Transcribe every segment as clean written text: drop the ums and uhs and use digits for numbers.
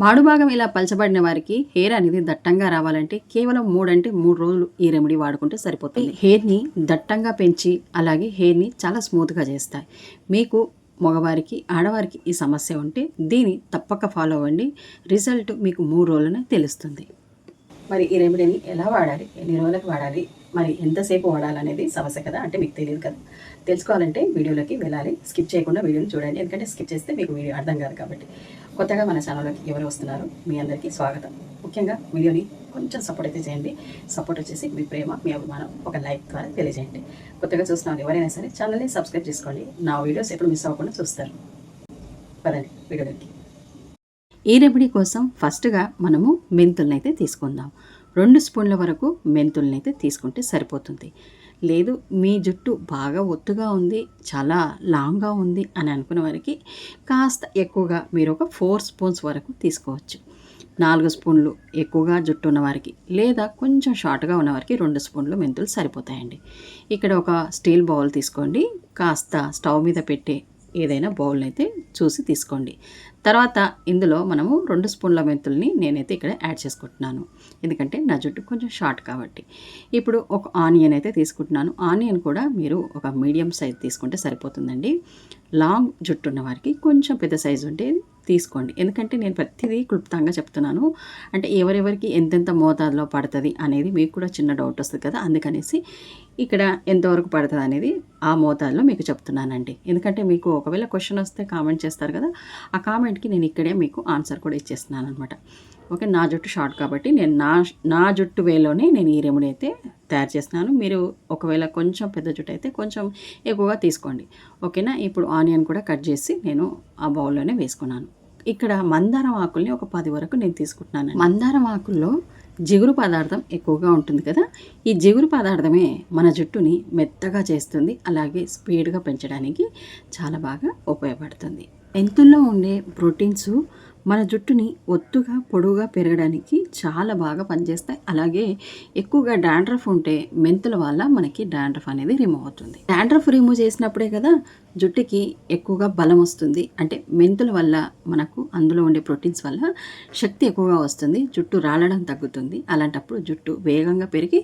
మాడు భాగం ఇలా పలచబడిన వారికి హెయిర్ అనేది దట్టంగా రావాలంటే కేవలం 3 రోజులు ఈ రెమెడీ వాడుకుంటే సరిపోతుంది. హెయిర్ని దట్టంగా పెంచి అలాగే హెయిర్ని చాలా స్మూత్గా చేస్తాయి. మీకు మగవారికి ఆడవారికి ఈ సమస్య ఉంటే దీన్ని తప్పక ఫాలో అవ్వండి. రిజల్ట్ మీకు 3 రోజులనే తెలుస్తుంది. మరి ఈ రెమెడీని ఎలా వాడాలి, ఎన్ని రోజులకు వాడాలి, మరి ఎంతసేపు వాడాలనేది సమస్య కదా, అంటే మీకు తెలియదు కదా. తెలుసుకోవాలంటే వీడియోలోకి వెళ్ళాలి. స్కిప్ చేయకుండా వీడియోని చూడండి, ఎందుకంటే స్కిప్ చేస్తే మీకు వీడియో అర్థం కాదు కాబట్టి. కొత్తగా మన ఛానల్లోకి ఎవరు వస్తున్నారో మీ అందరికీ స్వాగతం. ముఖ్యంగా వీడియోని కొంచెం సపోర్ట్ అయితే చేయండి. సపోర్ట్ వచ్చేసి మీ ప్రేమ, మీ అభిమానం ఒక లైక్ ద్వారా తెలియజేయండి. కొత్తగా చూసిన వాళ్ళు ఎవరైనా సరే ఛానల్ని సబ్స్క్రైబ్ చేసుకోండి. నా వీడియోస్ ఎప్పుడు మిస్ అవ్వకుండా చూస్తారు. పదండి వీడియోలోకి. ఈ రెమెడీ కోసం ఫస్ట్గా మనము మెంతుల్ని అయితే తీసుకుందాం. 2 స్పూన్ల వరకు మెంతుల్ని అయితే తీసుకుంటే సరిపోతుంది. లేదు మీ జుట్టు బాగా ఒత్తుగా ఉంది, చాలా లాంగ్గా ఉంది అని అనుకున్న వారికి కాస్త ఎక్కువగా మీరు ఒక 4 స్పూన్స్ వరకు తీసుకోవచ్చు. 4 స్పూన్లు ఎక్కువగా జుట్టు ఉన్నవారికి లేదా కొంచెం షార్ట్గా ఉన్నవారికి 2 స్పూన్లు మెంతులు సరిపోతాయండి. ఇక్కడ ఒక స్టీల్ బౌల్ తీసుకోండి. కాస్త స్టవ్ మీద పెట్టే ఏదైనా బౌల్ని అయితే చూసి తీసుకోండి. తర్వాత ఇందులో మనము 2 స్పూన్ల మెంతుల్ని నేనైతే ఇక్కడ యాడ్ చేసుకుంటున్నాను, ఎందుకంటే నా జుట్టు కొంచెం షార్ట్ కాబట్టి. ఇప్పుడు ఒక ఆనియన్ అయితే తీసుకుంటున్నాను. ఆనియన్ కూడా మీరు ఒక మీడియం సైజ్ తీసుకుంటే సరిపోతుందండి. లాంగ్ జుట్టు ఉన్న వారికి కొంచెం పెద్ద సైజు ఉంటే తీసుకోండి, ఎందుకంటే నేను ప్రతిదీ క్లుప్తంగా చెప్తున్నాను. అంటే ఎవరెవరికి ఎంతెంత మోతాదులో పడుతుంది అనేది మీకు కూడా చిన్న డౌట్ వస్తుంది కదా, అందుకనేసి ఇక్కడ ఎంతవరకు పడుతుంది అనేది ఆ మోతాదులో మీకు చెప్తున్నానండి. ఎందుకంటే మీకు ఒకవేళ క్వశ్చన్ వస్తే కామెంట్ చేస్తారు కదా, ఆ కామెంట్కి నేను ఇక్కడే మీకు ఆన్సర్ కూడా ఇచ్చేస్తున్నాను అనమాట. ఓకే, నా జుట్టు షార్ట్ కాబట్టి నేను నా జుట్టు వేలోనే నేను ఈ రెమెడీ అయితే తయారు చేస్తున్నాను. మీరు ఒకవేళ కొంచెం పెద్ద జుట్టు అయితే కొంచెం ఎక్కువగా తీసుకోండి. ఓకేనా. ఇప్పుడు ఆనియన్ కూడా కట్ చేసి నేను ఆ బౌల్లోనే వేసుకున్నాను. ఇక్కడ మందారం ఆకుల్ని ఒక 10 వరకు నేను తీసుకుంటున్నాను. మందారం ఆకుల్లో జిగురు పదార్థం ఎక్కువగా ఉంటుంది కదా, ఈ జిగురు పదార్థమే మన జుట్టుని మెత్తగా చేస్తుంది, అలాగే స్పీడ్గా పెంచడానికి చాలా బాగా ఉపయోగపడుతుంది. మెంతుల్లో ఉండే ప్రోటీన్స్ మన జుట్టుని ఒత్తుగా పొడవుగా పెరగడానికి చాలా బాగా పనిచేస్తాయి. అలాగే ఎక్కువగా డాండ్రఫ్ ఉంటే మెంతుల వల్ల మనకి డాండ్రఫ్ అనేది రిమూవ్ అవుతుంది. డాండ్రఫ్ రిమూవ్ చేసినప్పుడే కదా జుట్టుకి ఎక్కువగా బలం వస్తుంది. అంటే మెంతుల వల్ల మనకు అందులో ఉండే ప్రోటీన్స్ వల్ల శక్తి ఎక్కువగా వస్తుంది, జుట్టు రాలడం తగ్గుతుంది. అలాంటప్పుడు జుట్టు వేగంగా పెరిగి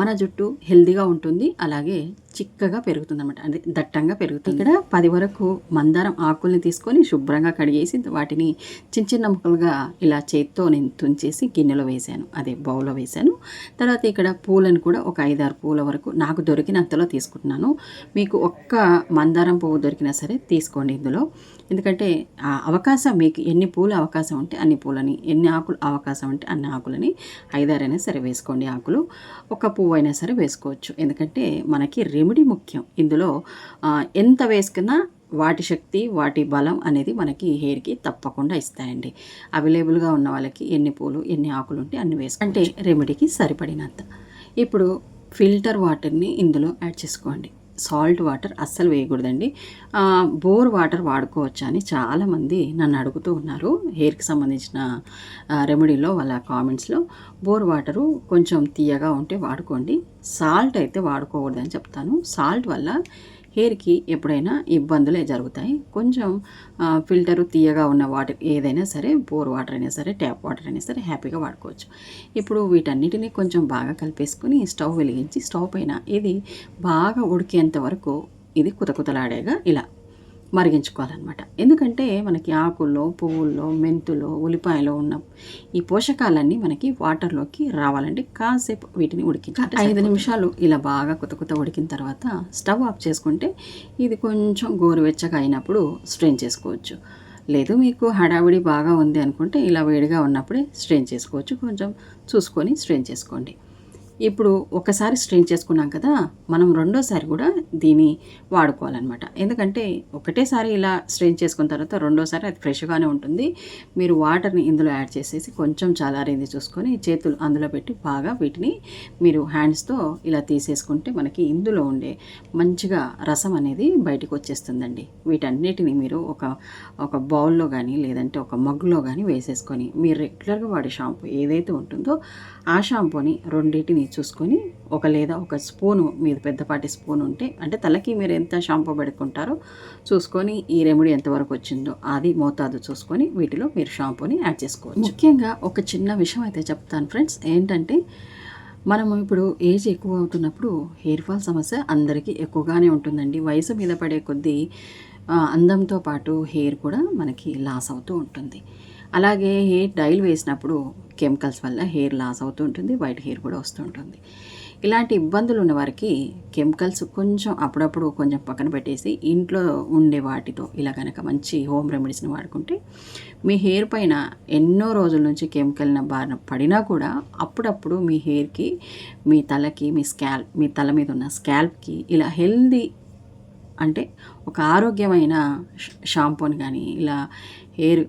మన జుట్టు హెల్దీగా ఉంటుంది, అలాగే చిక్కగా పెరుగుతుంది అనమాట, అంటే దట్టంగా పెరుగుతుంది. ఇక్కడ 10 వరకు మందారం ఆకుల్ని తీసుకొని శుభ్రంగా కడిగేసి వాటిని చిన్న చిన్న ముక్కలుగా ఇలా చేత్తో నేను తుంచేసి గిన్నెలో వేసాను, అదే బౌల్లో వేసాను. తర్వాత ఇక్కడ పూలను కూడా ఒక 5-6 పూల వరకు నాకు దొరికినంతలో తీసుకుంటున్నాను. మీకు ఒక్క మందారం పువ్వు దొరికినా సరే తీసుకోండి ఇందులో, ఎందుకంటే ఆ అవకాశం మీకు ఎన్ని పూల అవకాశం ఉంటే అన్ని పూలని, ఎన్ని ఆకులు అవకాశం ఉంటే అన్ని ఆకులని 5-6 అయినా సరే వేసుకోండి. ఆకులు ఒక పువ్వు అయినా సరే వేసుకోవచ్చు, ఎందుకంటే మనకి రెమెడీ ముఖ్యం. ఇందులో ఎంత వేసుకున్నా వాటి శక్తి, వాటి బలం అనేది మనకి హెయిర్కి తప్పకుండా ఇస్తాయండి. అవైలబుల్గా ఉన్న వాళ్ళకి ఎన్ని పూలు ఎన్ని ఆకులు ఉంటే అన్ని వేసుకుంటే రెమెడీకి సరిపడినంత. ఇప్పుడు ఫిల్టర్ వాటర్ని ఇందులో యాడ్ చేసుకోండి. సాల్ట్ వాటర్ అస్సలు వేయకూడదండి. బోర్ వాటర్ వాడుకోవచ్చా అని చాలామంది నన్ను అడుగుతూ ఉన్నారు హెయిర్కి సంబంధించిన రెమెడీలో, వాళ్ళ కామెంట్స్లో. బోర్ వాటరు కొంచెం తీయగా ఉంటే వాడుకోండి, సాల్ట్ అయితే వాడుకోకూడదని చెప్తాను. సాల్ట్ వల్ల హెయిర్కి ఎప్పుడైనా ఇబ్బందులే జరుగుతాయి. కొంచెం ఫిల్టరు తీయగా ఉన్న వాటర్ ఏదైనా సరే, బోర్ వాటర్ అయినా సరే, ట్యాప్ వాటర్ అయినా సరే హ్యాపీగా వాడుకోవచ్చు. ఇప్పుడు వీటన్నిటిని కొంచెం బాగా కలిపేసుకొని స్టవ్ వెలిగించి స్టవ్ పైన ఇది బాగా ఉడికేంత వరకు ఇది కుతకుతలాడేగా ఇలా మరిగించుకోవాలన్నమాట. ఎందుకంటే మనకి ఆకుల్లో, పువ్వుల్లో, మెంతులో, ఉల్లిపాయలో ఉన్న ఈ పోషకాలన్నీ మనకి వాటర్లోకి రావాలంటే కాసేపు వీటిని ఉడికించాలి. 5 నిమిషాలు ఇలా బాగా కుత ఉడికిన తర్వాత స్టవ్ ఆఫ్ చేసుకుంటే ఇది కొంచెం గోరువెచ్చగా అయినప్పుడు స్ట్రెయిన్ చేసుకోవచ్చు. లేదు మీకు హడావిడి బాగా ఉంది అనుకుంటే ఇలా వేడిగా ఉన్నప్పుడే స్ట్రెయిన్ చేసుకోవచ్చు. కొంచెం చూసుకొని స్ట్రెయిన్ చేసుకోండి. ఇప్పుడు ఒకసారి స్ట్రెయిన్ చేసుకున్నాం కదా, మనం రెండోసారి కూడా దీన్ని వాడుకోవాలన్నమాట. ఎందుకంటే ఒకటేసారి ఇలా స్ట్రెయిన్ చేసుకున్న తర్వాత రెండోసారి అది ఫ్రెష్గానే ఉంటుంది. మీరు వాటర్ని ఇందులో యాడ్ చేసేసి కొంచెం చల్లారింది చూసుకొని చేతులు అందులో పెట్టి బాగా వీటిని మీరు హ్యాండ్స్తో ఇలా తీసేసుకుంటే మనకి ఇందులో ఉండే మంచిగా రసం అనేది బయటకు వచ్చేస్తుందండి. వీటన్నిటిని మీరు ఒక బౌల్లో కానీ లేదంటే ఒక మగ్గులో కానీ వేసేసుకొని మీరు రెగ్యులర్గా వాడే షాంపూ ఏదైతే ఉంటుందో ఆ షాంపూని రెండింటిని చూసుకొని లేదా ఒక స్పూను మీద పెద్దపాటి స్పూన్ ఉంటే, అంటే తలకి మీరు ఎంత షాంపూ పెట్టుకుంటారో చూసుకొని ఈ రెమెడీ ఎంతవరకు వచ్చిందో అది మోతాదు చూసుకొని వీటిలో మీరు షాంపూని యాడ్ చేసుకోవచ్చు. ముఖ్యంగా ఒక చిన్న విషయం అయితే చెప్తాను ఫ్రెండ్స్, ఏంటంటే మనము ఇప్పుడు ఏజ్ ఎక్కువ అవుతున్నప్పుడు హెయిర్ ఫాల్ సమస్య అందరికీ ఎక్కువగానే ఉంటుందండి. వయసు మీద పడే కొద్దీ అందంతో పాటు హెయిర్ కూడా మనకి లాస్ అవుతూ ఉంటుంది. అలాగే హెయిర్ డైల్ వేసినప్పుడు కెమికల్స్ వల్ల హెయిర్ లాస్ అవుతూ ఉంటుంది, వైట్ హెయిర్ కూడా వస్తూ ఉంటుంది. ఇలాంటి ఇబ్బందులు ఉన్న వారికి కెమికల్స్ కొంచెం అప్పుడప్పుడు కొంచెం పక్కన పెట్టేసి ఇంట్లో ఉండే వాటితో ఇలా కనుక మంచి హోమ్ రెమెడీస్ని వాడుకుంటే మీ హెయిర్ పైన ఎన్నో రోజుల నుంచి కెమికల్న బారిన పడినా కూడా అప్పుడప్పుడు మీ హెయిర్కి, మీ తలకి, మీ తల మీద ఉన్న స్కాల్ప్కి ఇలా హెల్దీ, అంటే ఒక ఆరోగ్యమైన షాంపూని కానీ ఇలా హెయిర్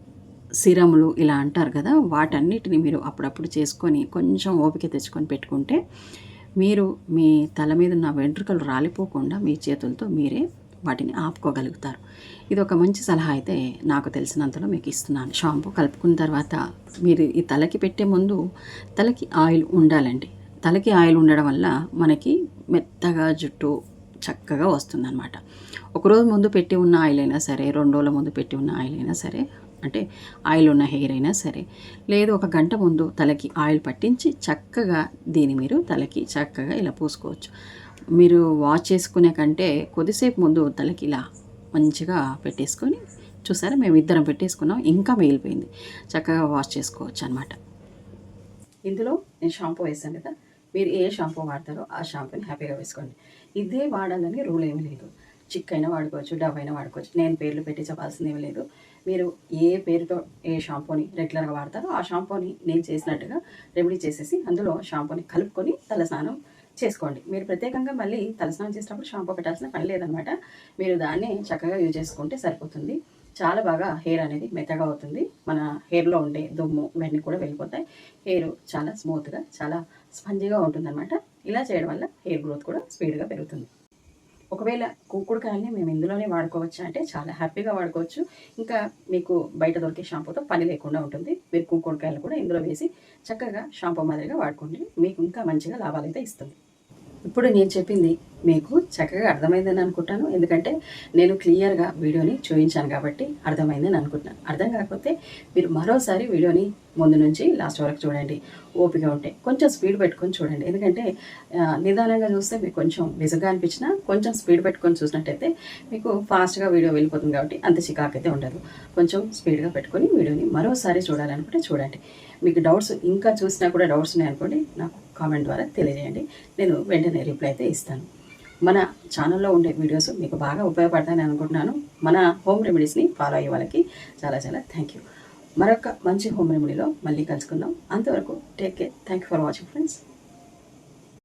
సిరములు ఇలా అంటారు కదా, వాటన్నిటిని మీరు అప్పుడప్పుడు చేసుకొని కొంచెం ఓపిక తెచ్చుకొని పెట్టుకుంటే మీరు మీ తల మీద ఉన్న వెంట్రుకలు రాలిపోకుండా మీ చేతులతో మీరే వాటిని ఆపుకోగలుగుతారు. ఇది ఒక మంచి సలహా అయితే నాకు తెలిసినంతలో మీకు ఇస్తున్నాను. షాంపూ కలుపుకున్న తర్వాత మీరు ఈ తలకి పెట్టే ముందు తలకి ఆయిల్ ఉండాలండి. తలకి ఆయిల్ ఉండడం వల్ల మనకి మెత్తగా జుట్టు చక్కగా వస్తుందన్నమాట. ఒకరోజు ముందు పెట్టి ఉన్న ఆయిల్ అయినా సరే, 2 రోజుల ముందు పెట్టి ఉన్న ఆయిల్ అయినా సరే, అంటే ఆయిల్ ఉన్న హెయిర్ అయినా సరే, లేదు 1 గంట ముందు తలకి ఆయిల్ పట్టించి చక్కగా దీన్ని మీరు తలకి చక్కగా ఇలా పూసుకోవచ్చు. మీరు వాష్ చేసుకునే కంటే కొద్దిసేపు ముందు తలకి ఇలా మంచిగా పెట్టేసుకొని, చూసారా మేము ఇద్దరం పెట్టేసుకున్నాం, ఇంకా మిగిలిపోయింది, చక్కగా వాష్ చేసుకోవచ్చు అనమాట. ఇందులో నేను షాంపూ వేసాను కదా, మీరు ఏ షాంపూ వాడతారో ఆ షాంపూని హ్యాపీగా వేసుకోండి. ఇదే వాడాలని రూల్ ఏమీ లేదు. చిక్ అయినా వాడుకోవచ్చు, డవ్ అయినా వాడుకోవచ్చు. నేను పేర్లు పెట్టి చెప్పాల్సింది ఏమీ లేదు. మీరు ఏ పేరుతో ఏ షాంపూని రెగ్యులర్గా వాడతారో ఆ షాంపూని నేను చేసినట్టుగా రెమెడీ చేసేసి అందులో షాంపూని కలుపుకొని తలస్నానం చేసుకోండి. మీరు ప్రత్యేకంగా మళ్ళీ తలస్నానం చేసినప్పుడు షాంపూ పెట్టాల్సిన పని లేదనమాట. మీరు దాన్ని చక్కగా యూజ్ చేసుకుంటే సరిపోతుంది. చాలా బాగా హెయిర్ అనేది మెత్తగా అవుతుంది. మన హెయిర్లో ఉండే దుమ్ము ఇవన్నీ కూడా వెళ్ళిపోతాయి. హెయిర్ చాలా స్మూత్గా, చాలా స్పంజిగా ఉంటుందన్నమాట. ఇలా చేయడం వల్ల హెయిర్ గ్రోత్ కూడా స్పీడ్గా పెరుగుతుంది. ఒకవేళ కుంకుడుకాయల్ని మేము ఇందులోనే వాడుకోవచ్చు అంటే చాలా హ్యాపీగా వాడుకోవచ్చు. ఇంకా మీకు బయట దొరికే షాంపూతో పని లేకుండా ఉంటుంది. మీరు కుంకుడుకాయలు కూడా ఇందులో వేసి చక్కగా షాంపూ మాదిరిగా వాడుకోండి. మీకు ఇంకా మంచిగా లాభాలైతే ఇస్తుంది. ఇప్పుడు నేను చెప్పింది మీకు చక్కగా అర్థమైందని అనుకుంటాను. ఎందుకంటే నేను క్లియర్గా వీడియోని చూపించాను కాబట్టి అర్థమైందని అనుకుంటున్నాను. అర్థం కాకపోతే మీరు మరోసారి వీడియోని ముందు నుంచి లాస్ట్ వరకు చూడండి. ఓపిక ఉంటే కొంచెం స్పీడ్ పెట్టుకొని చూడండి. ఎందుకంటే నిదానంగా చూస్తే మీకు కొంచెం విసుగ్గా అనిపించినా కొంచెం స్పీడ్ పెట్టుకొని చూసినట్టయితే మీకు ఫాస్ట్గా వీడియో వెళ్ళిపోతుంది కాబట్టి అంత చికాకు అయితే ఉండదు. కొంచెం స్పీడ్గా పెట్టుకొని వీడియోని మరోసారి చూడాలనుకుంటే చూడండి. మీకు డౌట్స్ ఇంకా చూసినా కూడా డౌట్స్ ఉన్నాయనుకోండి, నాకు కామెంట్ ద్వారా తెలియజేయండి. నేను వెంటనే రిప్లై అయితే ఇస్తాను. మన ఛానల్లో ఉండే వీడియోస్ మీకు బాగా ఉపయోగపడతాయని అనుకుంటున్నాను. మన హోమ్ రెమెడీస్ని ఫాలో అయ్యే వాళ్ళకి చాలా చాలా థ్యాంక్ యూ. మరొక మంచి హోమ్ రెమెడీలో మళ్ళీ కలుసుకుందాం. అంతవరకు take care. Thank you for watching friends.